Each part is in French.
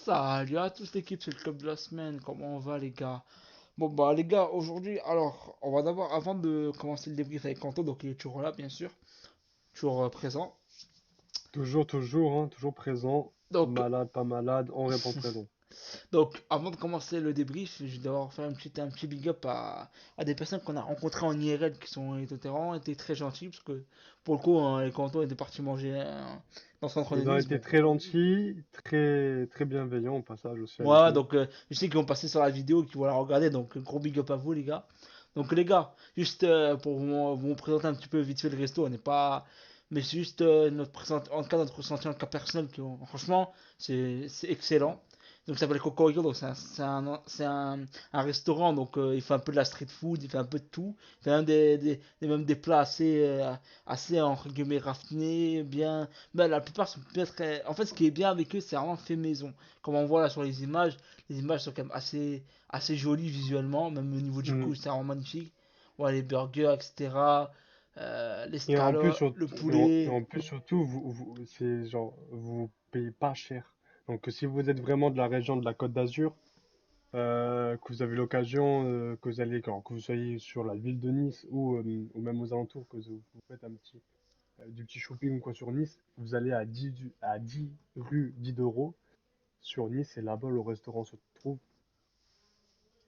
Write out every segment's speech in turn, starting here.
Salut à tous l'équipe, c'est le club de la semaine, comment on va les gars? Bon bah les gars, aujourd'hui, alors, on va d'abord, avant de commencer le débrief avec Kanto, donc il est toujours là bien sûr, toujours présent. Toujours, hein, toujours présent. Donc, Malade, pas malade, on répond présent. donc avant de commencer le débrief, je vais d'abord faire un petit big up à des personnes qu'on a rencontrées en IRL qui sont vraiment été très gentils, parce que pour le coup, hein, les Kanto étaient partis manger dans son centre de Ils ont Nice, été bon. très gentils, très bienveillants au passage aussi avec Ouais, nous. donc je sais qu'ils vont passer sur la vidéo, qu'ils vont la regarder, donc gros big up à vous les gars. Donc les gars, juste pour vous présenter un petit peu vite fait le resto, on n'est pas... Mais c'est juste en tout cas notre ressenti en cas personnel, franchement, c'est excellent. Donc ça s'appelle Cocorico, donc c'est un restaurant, donc il fait un peu de la street food, il fait un peu de tout. Il fait même des plats assez entre guillemets raffinés, bien... Ben, la plupart sont bien très... En fait, ce qui est bien avec eux, c'est vraiment fait maison. Comme on voit là sur les images sont quand même assez jolies visuellement, même au niveau du Mm. goût, c'est vraiment magnifique. Ouais, les burgers, etc. Et en plus, L'escalope, le poulet. surtout, c'est genre, vous payez pas cher. Donc, si vous êtes vraiment de la région de la Côte d'Azur, que vous avez l'occasion, que vous allez, que vous soyez sur la ville de Nice ou même aux alentours, que vous faites du petit shopping ou quoi sur Nice, vous allez à 10 rue 10 d'euros sur Nice et là-bas le restaurant se trouve.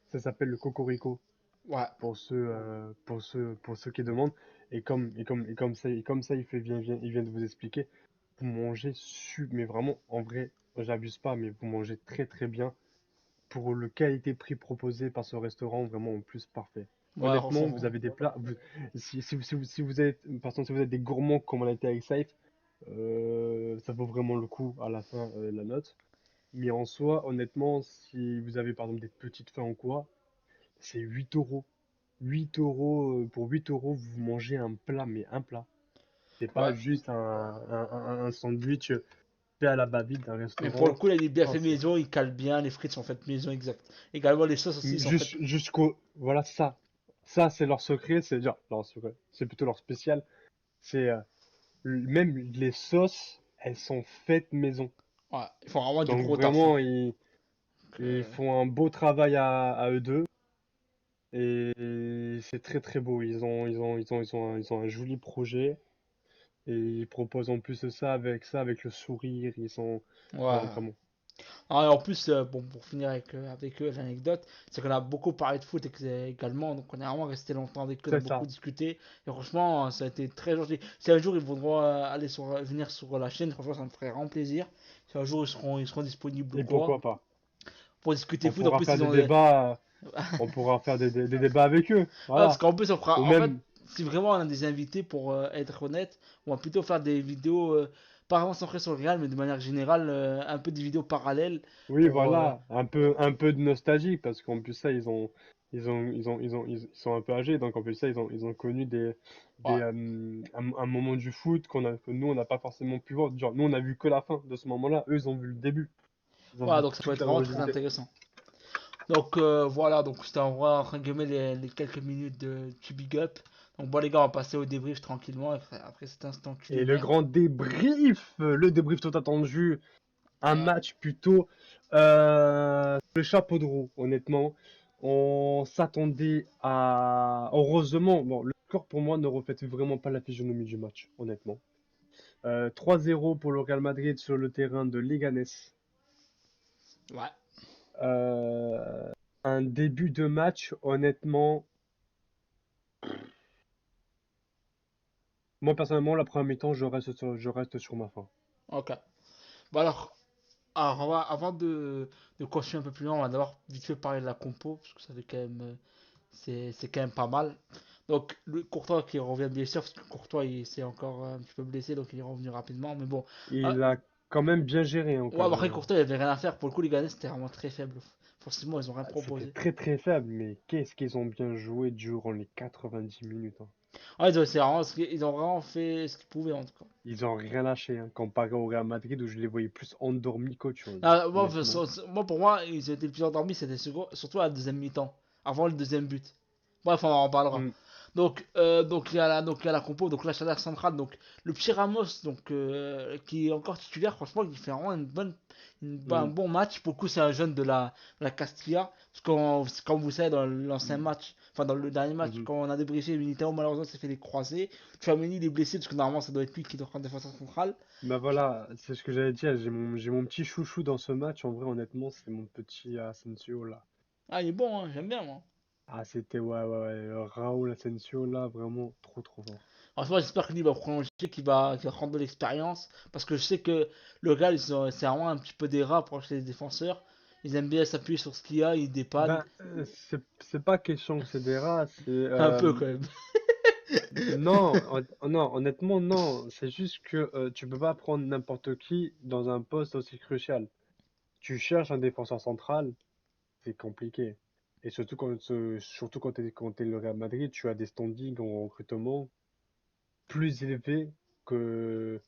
Ça s'appelle le Cocorico Ouais, pour ceux qui demandent. Et comme ça il vient de vous expliquer, vous mangez mais vraiment en vrai, j'abuse pas, mais vous mangez très bien pour le qualité-prix proposé par ce restaurant, vraiment en plus parfait. ouais, Honnêtement, vous franchement. avez des plats. Si vous êtes, par exemple, si vous êtes des gourmands comme on a été avec Safe, ça vaut vraiment le coup à la fin la note. Mais en soi, honnêtement, si vous avez par exemple des petites faim ou quoi, c'est 8 euros. 8 euros, pour 8 euros, vous mangez un plat, mais un plat. C'est pas Ouais. juste un sandwich fait à la va-vite d'un Mais pour le restaurant. coup, là, il est bien Non, fait c'est maison, il cale bien, les frites sont faites maison, exact. Également, les sauces aussi sont faites. jusqu'au. Voilà ça. Ça, c'est leur secret, c'est genre, leur secret. C'est plutôt leur spécial. C'est même les sauces, elles sont faites maison. Ouais, ils font vraiment du Donc gros taf, hein. vraiment, Donc, ils font un beau travail à eux deux. Et c'est très beau. Ils ont un joli projet. Et ils proposent en plus de ça, avec le sourire. Ils sont. Non, ouais. vraiment. Ah, et en plus, bon, pour finir avec eux, l'anecdote, c'est qu'on a beaucoup parlé de foot également, donc on est vraiment resté longtemps avec eux, on a C'est beaucoup ça. discuté, et franchement, ça a été très gentil. Si un jour ils voudront venir sur la chaîne, franchement, ça me ferait vraiment plaisir. Si un jour ils seront disponibles ou Et quoi, pourquoi pas? pour discuter On foot, en pourra plus faire ils des ont débats. On pourra faire des débats avec eux. parce Voilà. qu'en plus, on Ou fera, en fait, même. si vraiment on a des invités, pour être honnête, on va plutôt faire des vidéos, pas vraiment centrées sur le Real, mais de manière générale, un peu des vidéos parallèles Oui, pour... voilà. Un peu de nostalgie. Parce qu'en plus, ça, ils sont un peu âgés. Donc en plus, ça, ils ont connu ouais, un moment du foot que nous, on n'a pas forcément pu voir. Genre, nous, on a vu que la fin de ce moment-là. Eux, ils ont vu le début. Ils ont voilà, vu donc ça peut toute être la vraiment très longévité. intéressant. Donc voilà, donc c'était en vrai, entre guillemets, les quelques minutes de petit big up. Donc bon les gars, on va passer au débrief tranquillement après cet instant Et le culinaire. grand débrief, le débrief tout attendu, un Ouais, match plutôt le chapeau de roue, honnêtement. On s'attendait à... Heureusement, bon, le score pour moi ne reflète vraiment pas la physionomie du match, honnêtement. 3-0 pour le Real Madrid sur le terrain de Leganés. ouais. Euh, un début de match, honnêtement, moi personnellement, la première mi-temps, je reste sur ma faim. Ok. Bon alors avant de continuer un peu plus loin, on va d'abord vite fait parler de la compo, parce que ça fait quand même, c'est quand même pas mal. Donc le Courtois qui revient de blessure, parce que Courtois il s'est encore un petit peu blessé, donc il est revenu rapidement. Mais bon, ah, Il a quand même bien géré, hein, ouais, quand bah, même, après hein. Courtois il avait rien à faire. Pour le coup, les Ghanais c'était vraiment très faible. Forcément, ils ont rien C'était proposé. très faible, mais qu'est-ce qu'ils ont bien joué durant les 90 minutes, hein. Ouais, ils ont vraiment fait ce qu'ils pouvaient en tout cas. Ils ont rien lâché, hein, comparé au Real Madrid où je les voyais plus endormis qu'autre chose, Ah, honnêtement. moi, pour moi, ils étaient le plus endormis, c'était surtout à la deuxième mi-temps, avant le deuxième but. Bref, on en parlera. Hmm. Donc il y a la compo, donc la charnière centrale, donc le petit Ramos, qui est encore titulaire, franchement, il fait vraiment un Mm. bon match. Pour le coup, c'est un jeune de la Castilla. Parce que, comme vous savez, dans l'ancien match, enfin dans le dernier match, Mhm. quand on a débriefé, Militao malheureusement s'est fait les croisés. Tchouaméni il est blessé, parce que normalement ça doit être lui qui doit prendre défenseur central. Bah voilà, c'est ce que j'allais dire. J'ai mon petit chouchou dans ce match. En vrai, honnêtement, c'est mon petit Asensio là. Ah, il est bon, hein, j'aime bien moi. Ah, c'était ouais, ouais, ouais. Raúl Asensio là, vraiment trop, trop fort. Franchement, j'espère que lui va prolonger, qu'il va prendre de l'expérience. Parce que je sais que le Real, c'est vraiment un petit peu des rats pour acheter les défenseurs. Ils aiment bien s'appuyer sur ce qu'il y a, ils dépannent. Ben, c'est pas question que c'est des rats, c'est Un peu quand même. non, non, honnêtement non. C'est juste que tu peux pas prendre n'importe qui dans un poste aussi crucial. Tu cherches un défenseur central, c'est compliqué. Et surtout quand t'es le Real Madrid, tu as des standings en recrutement plus élevés que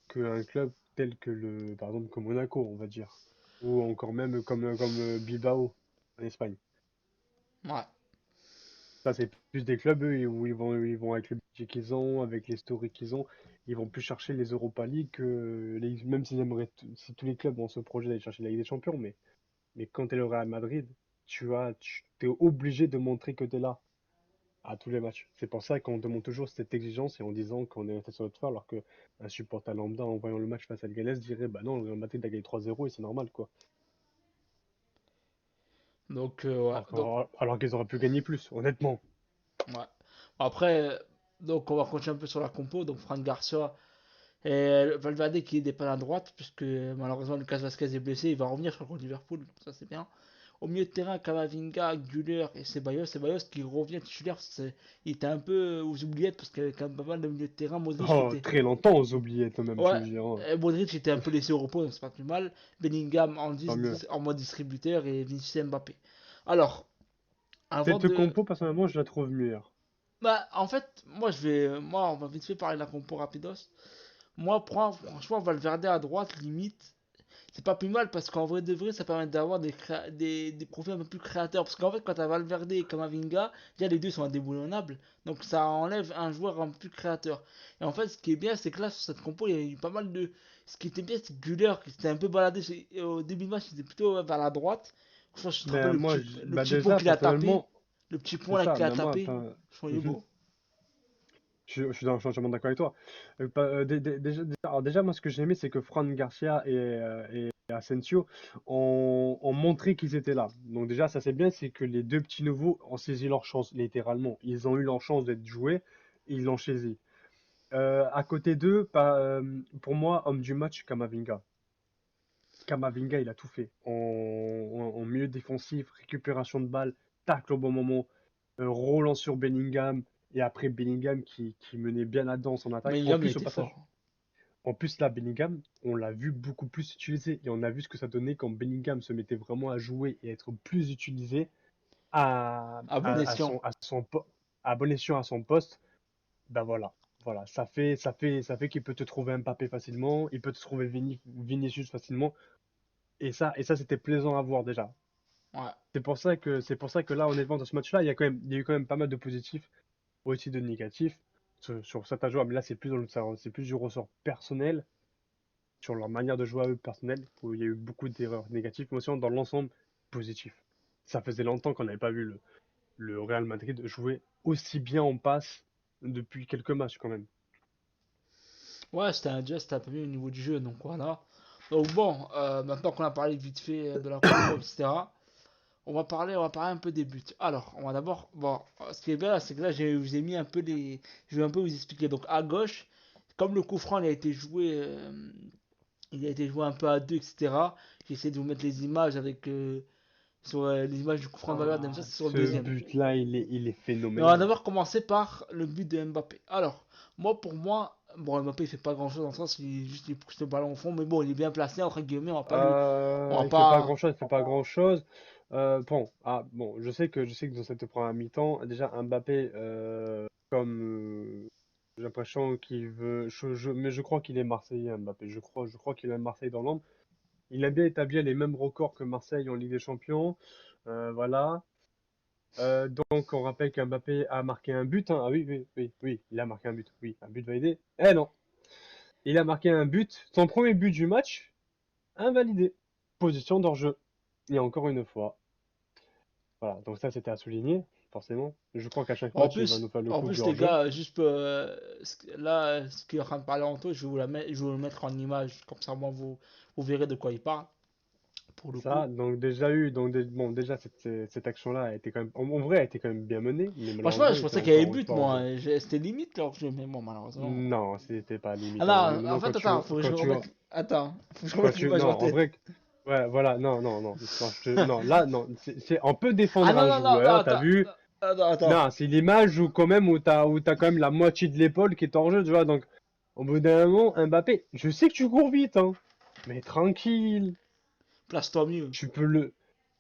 qu'un club tel que par exemple, comme Monaco, on va dire, ou encore même comme Bilbao en Espagne. Ouais. Ça, c'est plus des clubs eux, où ils vont avec le budget qu'ils ont, avec l'historique qu'ils ont, ils vont plus chercher les Europa League que même s'ils aimeraient, si tous les clubs ont ce projet d'aller chercher la Ligue des Champions, mais quand tu es le Real Madrid, tu es obligé de montrer que tu es là à tous les matchs. C'est pour ça qu'on demande toujours cette exigence et en disant qu'on est resté sur notre foi, alors que un supporter lambda en voyant le match face à Leganés dirait bah non, le Real Madrid a gagné 3-0 et c'est normal quoi. Ouais. Alors qu'ils auraient pu gagner plus, honnêtement. Ouais. Après, on va continuer un peu sur la compo. Donc, Fran Garcia et Valverde qui dépanne à droite, puisque malheureusement Lucas Vasquez est blessé. Il va revenir, je crois, contre Liverpool. Ça, c'est bien. Au milieu de terrain, Camavinga, Güler et Ceballos. Ceballos qui revient titulaire. Il était un peu aux oubliettes parce qu'il y avait quand même pas mal de milieu de terrain. Modric qui Oh, était. très longtemps aux oubliettes même, je Ouais, veux dire, hein. Modric était un peu laissé au repos, donc c'est pas plus mal. Bellingham Tant mieux. en mode distributeur et Vinicius Mbappé. Alors, avant Cette de. compo, personnellement, je la trouve meilleure. Bah, en fait, moi, on va vite fait parler de la compo rapidos. Moi, franchement, Valverde à droite, limite, c'est pas plus mal parce qu'en vrai de vrai, ça permet d'avoir des profils un peu plus créateurs. Parce qu'en fait, quand t'as Valverde et Kamavinga, déjà les deux sont indéboulonnables. Donc ça enlève un joueur un peu plus créateur. Et en fait, ce qui est bien, c'est que là, sur cette compo, il y a eu pas mal de. Ce qui était bien, c'est que Güler, qui s'était un peu baladé au début de match, il était plutôt vers la droite. Franchement, je te rappelle Mais moi, le bah petit pont déjà, qu'il a tapé. personnellement, Le petit pont c'est là ça, qu'il a mais moi, tapé. Franchement, il est Mhm. beau. Je suis entièrement d'accord avec toi. Déjà, moi, ce que j'ai aimé, c'est que Fran Garcia et Asensio ont montré qu'ils étaient là. Donc déjà, ça c'est bien, c'est que les deux petits nouveaux ont saisi leur chance, littéralement. Ils ont eu leur chance d'être joués, et ils l'ont saisi. À côté d'eux, pour moi, homme du match, Kamavinga. Kamavinga, il a tout fait. En milieu défensif, récupération de balles, tacle au bon moment, Roland sur Bellingham, et après Bellingham qui menait bien la danse en attaque. En Bellingham, il a plus, au été passage, fort. en plus là, Bellingham, on l'a vu beaucoup plus utilisé. Et on a vu ce que ça donnait quand Bellingham se mettait vraiment à jouer et à être plus utilisé à, À bon à, à escient. son, à, son, po- à bon escient à son poste. Ben voilà. Voilà, ça fait qu'il peut te trouver Mbappé facilement, il peut te trouver Vinicius facilement. Et ça, c'était plaisant à voir déjà. Ouais. C'est pour ça que là, honnêtement, dans ce match-là, il y a eu quand même pas mal de positifs, aussi de négatifs sur certains joueurs. Mais là, c'est plus du ressort personnel, sur leur manière de jouer à eux personnel, où il y a eu beaucoup d'erreurs négatives, mais aussi dans l'ensemble, positif. Ça faisait longtemps qu'on n'avait pas vu le Real Madrid jouer aussi bien en passe depuis quelques matchs quand même. Ouais, c'était un geste un peu mieux au niveau du jeu, donc voilà. Donc bon, maintenant qu'on a parlé vite fait de la compo, etc., on va parler un peu des buts. Alors, on va d'abord, bon, ce qui est bien, c'est que là, je vous ai mis un peu je vais un peu vous expliquer. Donc à gauche, comme le coup franc, il a été joué un peu à deux, etc. J'essaie de vous mettre les images sur les images du coup franc de Valverde, même ça, Ah, c'est sur le ce deuxième. but-là, il est Mais on va phénoménal. d'abord commencer par le but de Mbappé. Alors, pour moi, bon, Mbappé il fait pas grand chose dans le sens, il pousse le ballon au fond, mais bon, il est bien placé, entre guillemets, on va Il fait pas pas, grand-chose, il fait pas grand-chose. Bon, je sais que dans cette première mi-temps, déjà Mbappé, comme j'ai l'impression qu'il veut, mais je crois qu'il est Marseillais, Mbappé. Je crois qu'il a Marseille dans l'âme. Il a bien établi les mêmes records que Marseille en Ligue des Champions. Voilà. Donc, on rappelle qu'Mbappé a marqué un but, hein. Ah oui, oui, oui, oui, il a marqué un but. Oui, un but validé. Eh non, il a marqué un but. Son premier but du match, invalidé. Position d'hors-jeu. Et encore une fois. Voilà, donc ça, c'était à souligner, forcément. Je crois qu'à chaque match, il va nous faire le En coup du plus les hors-jeu. gars, juste là, ce qu'il est en train de parler en toi, je vais vous le mettre en image, comme ça, moi, vous verrez de quoi il parle, pour le coup. Ça, donc déjà eu, bon, déjà, cette action-là a été quand même, en vrai, a été quand même bien menée, mais Franchement, malheureusement, je il était pensais qu'il y avait encore une but, fois moi, hors-jeu. hein. C'était limite leur jeu, mais bon, malheureusement. Non, c'était pas Ah limite. En vrai, non, en maintenant, fait, attends, faut que je quand me tu, remette. Attends, faut que je me quand remette tu, l'image non, en en tête. vrai, ouais, voilà, non, non, non, non, non, là, non, on peut Ah défendre non, un non, non, non, joueur, t'as attends, vu? attends. Non, c'est l'image où quand même, où t'as quand même la moitié de l'épaule qui est hors jeu, tu vois, donc, au bout d'un moment, Mbappé, je sais que tu cours vite, hein, mais tranquille, Place-toi mieux. tu peux le,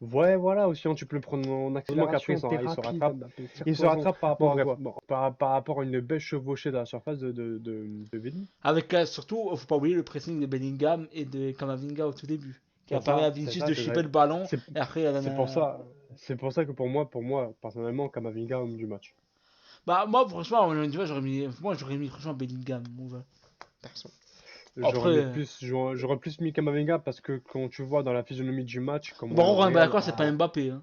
ouais, voilà, aussi, hein, tu peux le prendre en Heureusement qu'après, accélération, t'es il se rapide, rattrape. Mbappé. Il se Tire-toi-en. rattrape par Bon, rapport à bref, quoi? bon. Par rapport à une belle chevauchée dans la surface de Vini. Avec surtout, faut pas oublier le pressing de Bellingham et de Kamavinga au tout début, qui a permis à C'est Vinicius ça, de chipper le ballon, c'est et après il a donné c'est pour un. ça, c'est pour ça que pour moi, personnellement, Kamavinga homme du match. Bah, moi, franchement, tu vois, j'aurais mis franchement Bellingham, mon gars, perso. J'aurais Après, mis plus, j'aurais plus mis Kamavinga parce que quand tu vois dans la physionomie du match bon, comment le on est Real d'accord, c'est pas a. Mbappé, hein.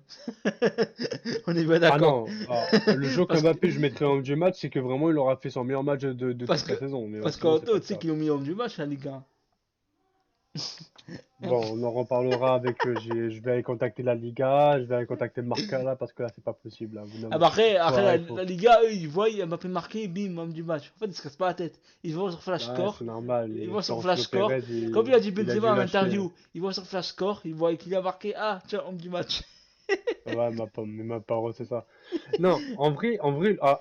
On est bien Ah d'accord. non, le jour Parce que, qu'Mbappé je mettrais homme du match, c'est que vraiment il aura fait son meilleur match de parce toute que, la saison. Mais parce sinon c'est pas qu'Anto, le tu sais cas. qu'ils ont mis homme du match, la Ligue 1. Bon, on en reparlera avec. Je vais aller contacter la Liga, je vais aller contacter le Marca là parce que là c'est pas possible. Là. Vous, non, Ah bah après soit la, il faut. la Liga, eux, ils voient Mbappé marqué, bim, homme du match. En fait, ils se cassent pas la tête. Ils vont sur Flash Ouais, Score, c'est normal. ils vont sur Flash Florentino Score. Pérez, Comme il a dit il a Benzema dû en lâcher. interview, ils vont sur Flash Score, ils voient qu'il a marqué, ah, tiens, homme du match. Ouais, ma pomme, mais ma parole, c'est ça. Non, en vrai,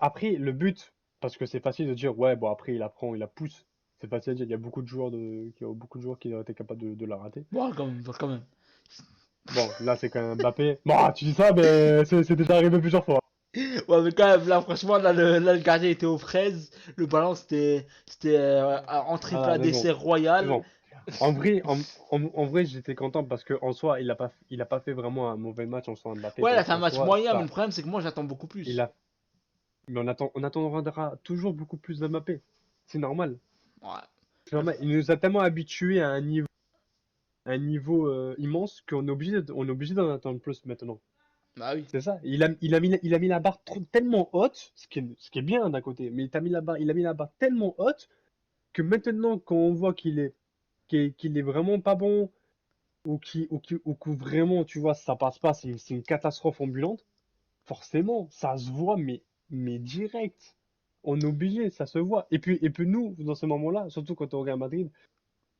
après, le but, parce que c'est facile de dire, ouais, bon, après, il apprend, il la pousse. C'est facile à dire, il y a beaucoup de joueurs beaucoup de joueurs qui auraient été capables de la rater. Bon, quand même, quand même. Bon, là, c'est quand même Mbappé. Bon, tu dis ça, mais c'est déjà arrivé plusieurs fois. Ouais, mais quand même, là, franchement, le gardien était aux fraises. Le ballon, c'était entrée Ah, plat mais bon, dessert mais royal. bon. En vrai, en vrai, j'étais content parce que en soi, il a pas fait vraiment un mauvais match en soi Mbappé. Ouais, là, Donc c'est un en match soi, moyen, mais le ça, problème, c'est que moi, j'attends beaucoup il plus. a, mais on attendra toujours beaucoup plus de Mbappé. C'est normal. Ouais. C'est normal. Il nous a tellement habitués à un niveau immense qu'on est on est obligé d'en attendre plus maintenant. Bah oui. C'est ça. Il a mis la barre tellement haute, ce qui est bien d'un côté, mais il a mis la barre tellement haute que maintenant, quand on voit qu'il est vraiment pas bon, ou que vraiment, tu vois, ça passe pas, c'est une catastrophe ambulante, forcément, ça se voit, mais direct. On est obligé, ça se voit. Et puis nous, dans ce moment-là, surtout quand on regarde Madrid,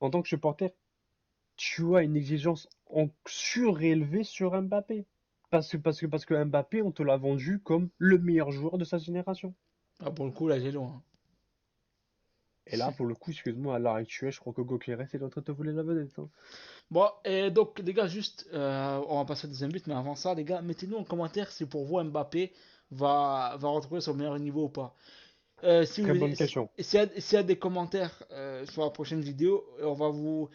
en tant que supporter, tu as une exigence en surélevée sur Mbappé. Parce que Mbappé, on te l'a vendu comme le meilleur joueur de sa génération. Ah, pour le coup, là, j'ai loin. Et là, pour le coup, excuse-moi, à l'heure actuelle, je crois que Gokeres est en train de te voler la vedette. Hein. Bon, et donc, les gars, juste, on va passer au deuxième but, mais avant ça, les gars, mettez-nous en commentaire si pour vous Mbappé va retrouver son meilleur niveau ou pas. Si vous, Très bonne question. s'il y a des commentaires sur la prochaine vidéo, on va vous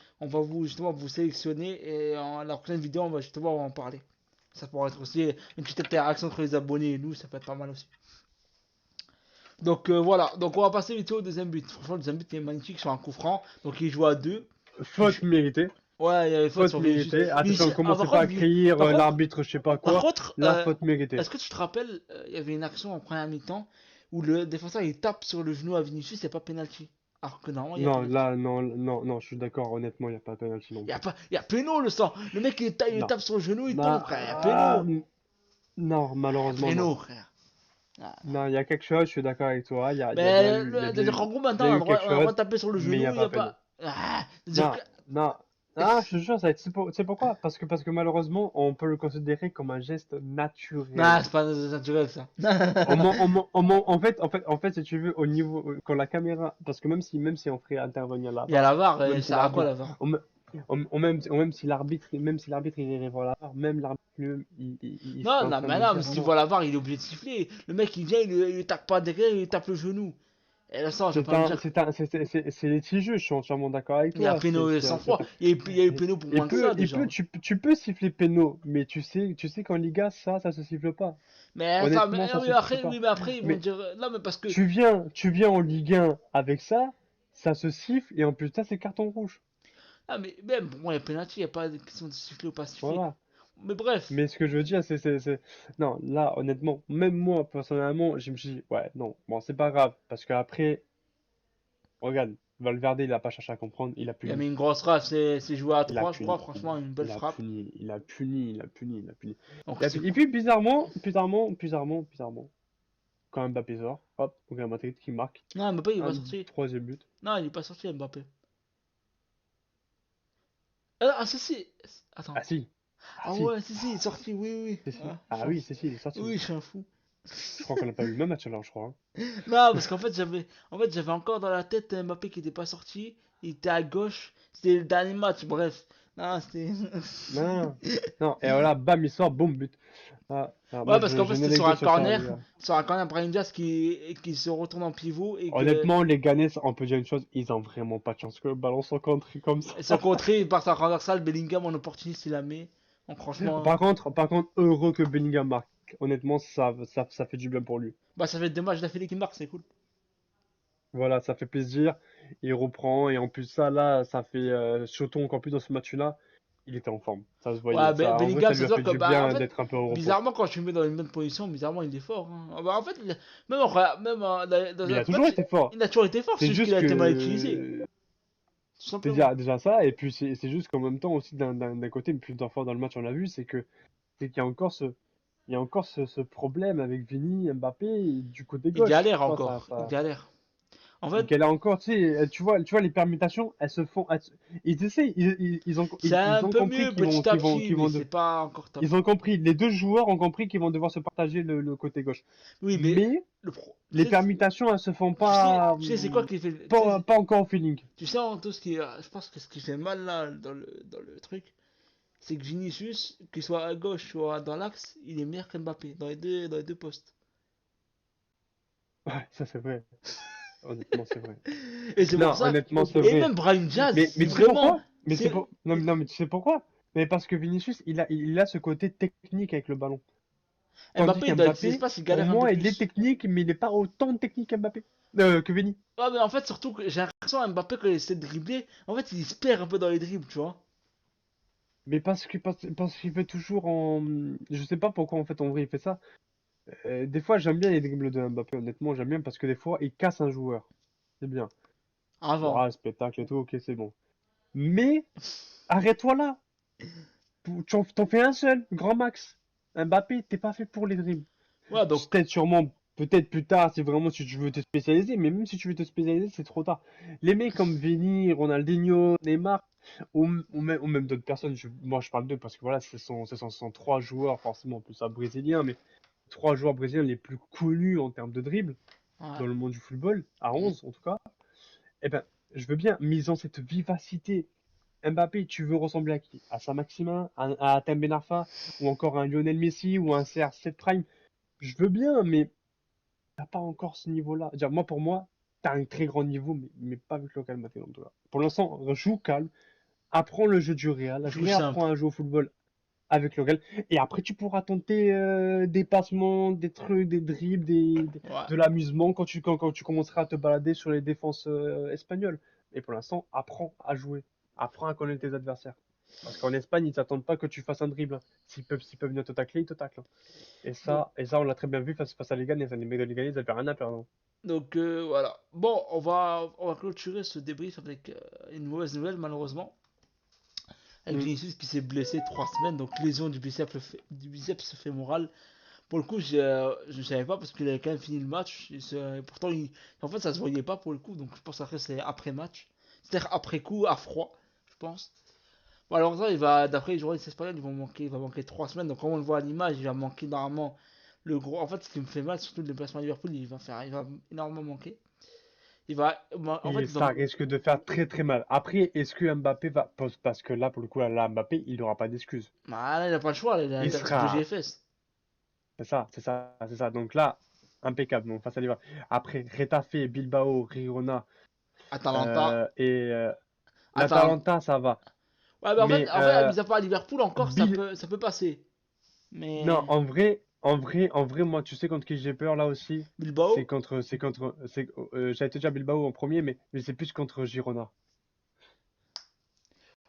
justement vous sélectionner et en la prochaine vidéo, on va justement en parler. Ça pourra être aussi une petite interaction entre les abonnés et nous, ça peut être pas mal aussi. Donc voilà, donc on va passer vite au deuxième but. Franchement, le deuxième but est magnifique sur un coup franc, donc il joue à deux. Faute méritée. Ouais, il y avait faute Faute sur Vinicius. méritée. Attention, Vinicius par commencez pas contre, à crier par contre, l'arbitre, je sais pas par quoi. contre, La faute méritée. est-ce que tu te rappelles, il y avait une action en première mi-temps où le défenseur il tape sur le genou à Vinicius, c'est pas penalty. Alors que normalement il y a Non, penalty. là, non, non, non, je suis d'accord, honnêtement, il n'y a pas de penalty non Il y a plus. pas, il y a péno le sang. Le mec il Non. tape sur le genou, il Non, tombe frère. Il y a péno. non, Ah, il y a malheureusement, non. péno frère. Ah. Non, il y a quelque chose, je suis d'accord avec toi. Il y a bien Mais eu, c'est-à-dire en gros il y maintenant a on a le eu droit, quelque on a le droit de chose, taper sur le mais il n'y genou, a il y pas a péno. pas. Ah, c'est-à-dire Non, non. Ah, je te jure, ça va être, tu sais pourquoi? Parce que malheureusement, on peut le considérer comme un geste non, naturel. c'est pas naturel ça. En fait, si tu veux, au niveau, quand la caméra, parce que même si on ferait intervenir la Il y a VAR, la VAR, même si ça a quoi la l'arbitre, VAR? même si l'arbitre il irait voir la VAR, même l'arbitre lui-même, il serait Non, en non, train de mais nous non, dire mais si tu non. vois la VAR, il est obligé de siffler. Le mec il vient, il tape pas derrière, il tape le genou. Et là, ça, je vais pas me dire. C'est litigieux, je suis entièrement d'accord avec Il y a toi. péno 100 fois. Il y a eu péno pour moins que ça, déjà. Tu peux siffler péno, mais tu sais qu'en Liga, ça se siffle pas. Mais attends, Honnêtement, ça se siffle pas. oui, mais après, ils vont Mais dire. Non, mais parce que. tu viens en Ligue 1 avec ça se siffle, et en plus de ça, c'est carton rouge. Ah, mais même pour moi, il y a penalty, il n'y a pas de question de siffler ou pas siffler. Voilà. Mais bref. Mais ce que je veux dire, non, là, honnêtement, même moi, personnellement, je me suis dit, ouais, non, bon, c'est pas grave, parce qu'après, regarde, Valverde, il a pas cherché à comprendre, il a Il a puni. mis une grosse frappe, c'est joué à Il a 3 je crois, puni, franchement, une belle il a frappe. puni, il a puni, il a puni, il a puni. Donc, Il a c'est. puni. Et puis, bizarrement, quand Mbappé sort, hop, Real Madrid qui marque Non, Mbappé, il est pas un sorti. troisième but. Non, il est pas sorti, Mbappé. Ah, si. Attends. Ah si, ah Ah si, ouais, si, il est sorti, oui, oui. si, Oui, si. ah, Ah oui, si, il est sorti. oui, je suis un fou. Je crois qu'on n'a pas eu le même match alors, je crois, hein. Non, parce qu'en fait, j'avais encore dans la tête Mbappé qui était pas sorti. Il était à gauche. C'était le dernier match, bref. Non, c'était. Non, non, non. Et voilà, bam, il sort, boum, but. Ouais, Moi, parce qu'en fait, j'ai une c'était sur anecdote un sur ça, corner. les gars. Sur un corner, Brahim Diaz qui se retourne en pivot et que. Honnêtement, les Ghanais, on peut dire une chose, ils ont vraiment pas de chance que le ballon soit contré comme ça. Et son contré, il part en transversal. Bellingham en opportuniste, il la met. Donc, franchement. Par contre, heureux que Bellingham marque. Honnêtement, ça fait du bien pour lui. Bah, ça fait 2 matchs d'affilée qu'il marque, c'est cool. Voilà, ça fait plaisir. Il reprend, et en plus ça, là, ça fait surtout encore plus dans ce match-là, il était en forme. Ça se Ouais, voyait. Ça, en vrai, Bellingham, ça ça lui se a voit fait que, du bah, en bien fait, d'être un peu au repos. bizarrement, quand tu le mets dans une bonne position, bizarrement, il est fort, hein. Ah bah, en fait, même dans Mais un il a autre toujours match, été fort. il a toujours été fort, c'est C'est juste qu'il juste a été mal utilisé, que tout simplement. déjà ça, et puis c'est juste qu'en même temps aussi d'un côté, mais plus d'un fois dans le match on l'a vu, c'est qu'il y a encore ce problème avec Vini, Mbappé et du côté Il gauche. galère Tu vois, encore, il galère. En fait, qu'elle a encore, tu sais, tu vois les permutations, elles se font, ils essayent, c'est ils un ont peu compris mieux petit à petit, mais c'est pas encore top. ils ont compris, les deux joueurs ont compris qu'ils vont devoir se partager le côté gauche. Oui, mais Mais le pro... les permutations, elles se font pas, tu sais c'est quoi qui fait... pas encore au feeling. tu sais en tout ce qui... Je pense que ce qui fait mal là, dans le truc, c'est que Vinicius, qu'il soit à gauche ou dans l'axe, il est meilleur qu'Mbappé, dans les deux postes. Ouais, ça c'est vrai. Honnêtement, c'est vrai. Et c'est pour Non, ça. honnêtement, c'est Et vrai. même Brahim Diaz, Mais c'est tu sais vraiment. pourquoi? Non, non, mais tu sais pourquoi? Mais parce que Vinicius, il a ce côté technique avec le ballon. Tandis Mbappé, dans les qu'Mbappé, espaces, il pour galère un peu moi, il est plus. technique, mais il n'est pas autant technique qu'Mbappé. Que Vini. Ouais, mais en fait, surtout que j'ai l'impression Mbappé, quand il essaie de dribbler, en fait, il se perd un peu dans les dribbles, tu vois. Mais parce qu'il fait toujours en. Je sais pas pourquoi, en fait, en vrai, il fait ça. Des fois, j'aime bien les dribbles de Mbappé, honnêtement, j'aime bien parce que des fois, il casse un joueur. C'est bien. Avant. Voilà, spectacle et tout, ok, c'est bon. Mais, arrête-toi là. T'en fais un seul, grand max. Mbappé, t'es pas fait pour les dribbles. Ouais, donc. Peut-être sûrement, peut-être plus tard, c'est vraiment si tu veux te spécialiser, mais même si tu veux te spécialiser, c'est trop tard. Les mecs comme Vini, Ronaldinho, Neymar, ou même d'autres personnes, moi je parle d'eux parce que voilà, ce sont trois joueurs, forcément plus ça brésiliens, mais trois joueurs brésiliens les plus connus en termes de dribble Ouais. dans le monde du football, à 11 en tout cas. Eh ben, je veux bien, mais ils ont cette vivacité. Mbappé, tu veux ressembler à qui? À Saint-Maximin, à Tem Ben Arfa, ou encore à un Lionel Messi, ou à un CR7 Prime? Je veux bien, mais t'as pas encore ce niveau-là. Dire, moi, pour moi, t'as un très grand niveau, mais pas avec le calme en tout cas. Pour l'instant, joue calme, apprends le jeu du Real, Joue réapprends simple. à jouer au football avec le Real, et après tu pourras tenter des passements, des trucs, des dribbles, Ouais. de l'amusement quand tu commenceras à te balader sur les défenses espagnoles. Et pour l'instant, apprends à jouer, apprends à connaître tes adversaires. Parce qu'en Espagne, ils s'attendent pas que tu fasses un dribble, hein. S'ils peuvent venir te tacler, ils te taclent, hein. Donc, Et ça, on l'a très bien vu face à Leganés. Les mecs de Leganés, ils avaient rien à perdre, hein. voilà. Bon, on va clôturer ce débrief avec une mauvaise nouvelle, malheureusement. Avec Mm. Vinicius qui s'est blessé 3 semaines, donc lésion du biceps fémoral. Pour le coup, je ne savais pas parce qu'il avait quand même fini le match. Pourtant, en fait, ça se voyait pas pour le coup. Donc, je pense que c'est après match. C'est-à-dire après coup, à froid, je pense. Bon, alors ça, d'après les journalistes espagnols, il va manquer 3 semaines. Donc, comme on le voit à l'image, il va manquer normalement le gros. En fait, ce qui me fait mal, surtout le déplacement à Liverpool, il va énormément manquer. En fait, Et ça risque de faire très très mal. Après, est-ce que Mbappé va. Parce que là, pour le coup, là, Mbappé, il n'aura pas d'excuses. bah, là, il a pas le choix, il a Il l'interdiction de sera. GFS. C'est ça, c'est ça, c'est ça. Donc là, impeccable, non, face à Liverpool. Après, Retafe, Bilbao, Girona Atalanta. et Atalanta. l'Atalanta, ça va. Ouais, mais Mais mis à part Liverpool encore, Bill, ça peut passer. non, Mais en vrai, moi, tu sais contre qui j'ai peur là aussi? Bilbao. J'avais été déjà à Bilbao en premier, mais c'est plus contre Girona,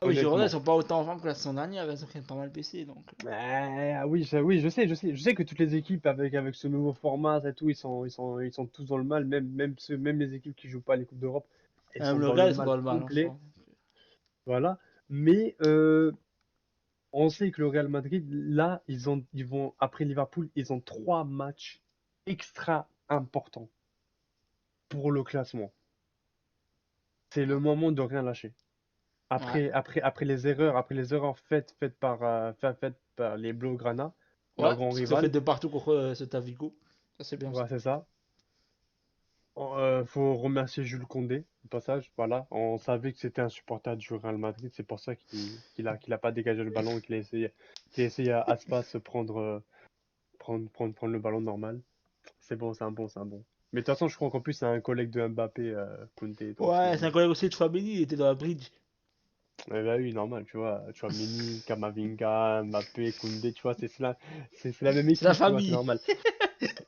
Ah oui, Girona, ils honnêtement. sont pas autant en forme que la saison dernière, ils ont quand même pas mal baissé, donc. Ah oui, oui, je sais que toutes les équipes avec ce nouveau format et tout, ils sont tous dans le mal, même les équipes qui jouent pas les Coupes d'Europe, elles Même sont le dans le Real, ils sont mal dans le mal, hein, je complet, crois. voilà. Mais on sait que le Real Madrid, là, ils vont, après Liverpool, ils ont 3 matchs extra importants pour le classement. C'est le moment de rien lâcher. Ouais. Après les erreurs faites par les Blaugrana, Ouais, leur grand parce qu'ils ont fait rival, de partout contre ce Tavigo. Ça, c'est bien ça. voilà, c'est ça. Faut remercier Jules Condé, au passage. Voilà, on savait que c'était un supporter du Real Madrid, c'est pour ça qu'il a pas dégagé le ballon et qu'il a essayé à Aspas se prendre le ballon normal. C'est bon, c'est un bon. Mais de toute façon, je crois qu'en plus, c'est un collègue de Mbappé, Koundé, donc Ouais, c'est un collègue aussi de Fabini, il était dans la bridge. bah oui, normal, tu vois, Mini, Kamavinga, Mbappé, Koundé, tu vois, c'est la même C'est la équipe, tu vois, c'est famille. normal.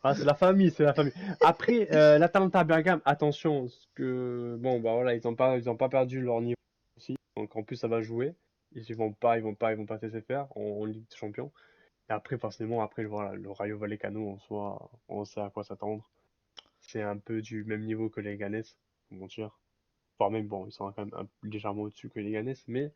Ah, c'est la famille, c'est la famille. Après, l'Atalanta Bergame, attention, parce que bon, bah voilà, ils ont pas perdu leur niveau aussi, donc en plus ça va jouer. Ils vont pas se laisser faire en Ligue des Champions. Et après, forcément, après, voilà, le Rayo Vallecano, en soi, on sait à quoi s'attendre. C'est un peu du même niveau que les Ganes, faut mentir. Voire même, bon, ils sont quand même légèrement au-dessus que les Ganes, mais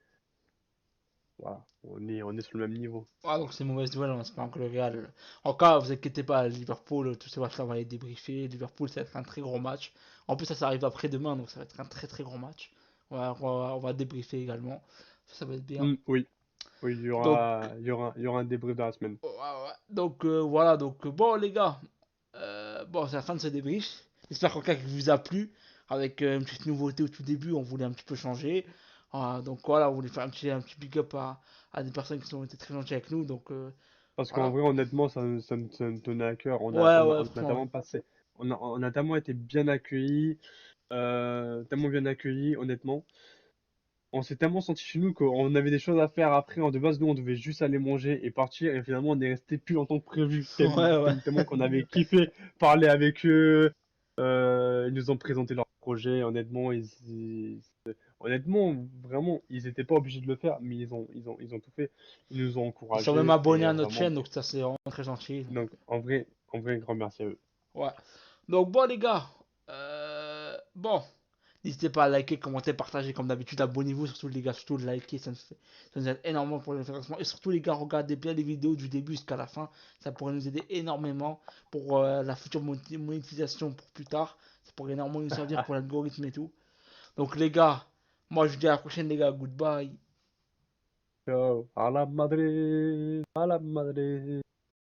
voilà, on est sur le même niveau. Ah, donc c'est une mauvaise nouvelle, on espère que le Real. Encore, vous inquiétez pas, Liverpool, tous ces matchs-là, on va les débriefer. Liverpool, ça va être un très gros match. En plus, ça arrive après-demain, donc ça va être un très très gros match. On va débriefer également. Ça va être bien. Oui, oui, Donc, il y aura un débrief dans la semaine. ouais, ouais. Donc voilà, donc bon, les gars, bon, c'est la fin de ce débrief. J'espère qu'en cas qu'il vous a plu. Avec une petite nouveauté au tout début, on voulait un petit peu changer. Donc voilà, on voulait faire un petit big up à des personnes qui ont été très gentilles avec nous. Donc Parce qu'en voilà. vrai, honnêtement, ça me tenait à cœur. Ouais, ouais, On a franchement, ouais. tellement passé, on a tellement été bien accueillis, tellement bien accueillis, honnêtement. On s'est tellement senti chez nous qu'on avait des choses à faire après. De base, nous, on devait juste aller manger et partir. Et finalement, on est resté plus longtemps que prévu. Ouais, ouais. Tellement qu'on avait kiffé parler avec eux. Ils nous ont présenté leur projet. Honnêtement, honnêtement, vraiment, ils étaient pas obligés de le faire, mais ils ont tout fait. Ils nous ont Ils sont même encouragés abonnés et à notre vraiment, chaîne, donc ça c'est vraiment très gentil. Donc, donc en vrai, grand merci à eux. ouais. Donc bon les gars, bon, n'hésitez pas à liker, commenter, partager comme d'habitude, abonnez-vous surtout les gars, surtout liker, ça nous aide énormément pour le référencement. Et surtout les gars, regardez bien les vidéos du début jusqu'à la fin, ça pourrait nous aider énormément pour la future monétisation pour plus tard. Ça pourrait énormément nous servir pour l'algorithme et tout. Donc les gars, moi je vous dis à la prochaine les gars, goodbye. Ciao, à la Madrid, à la Madrid.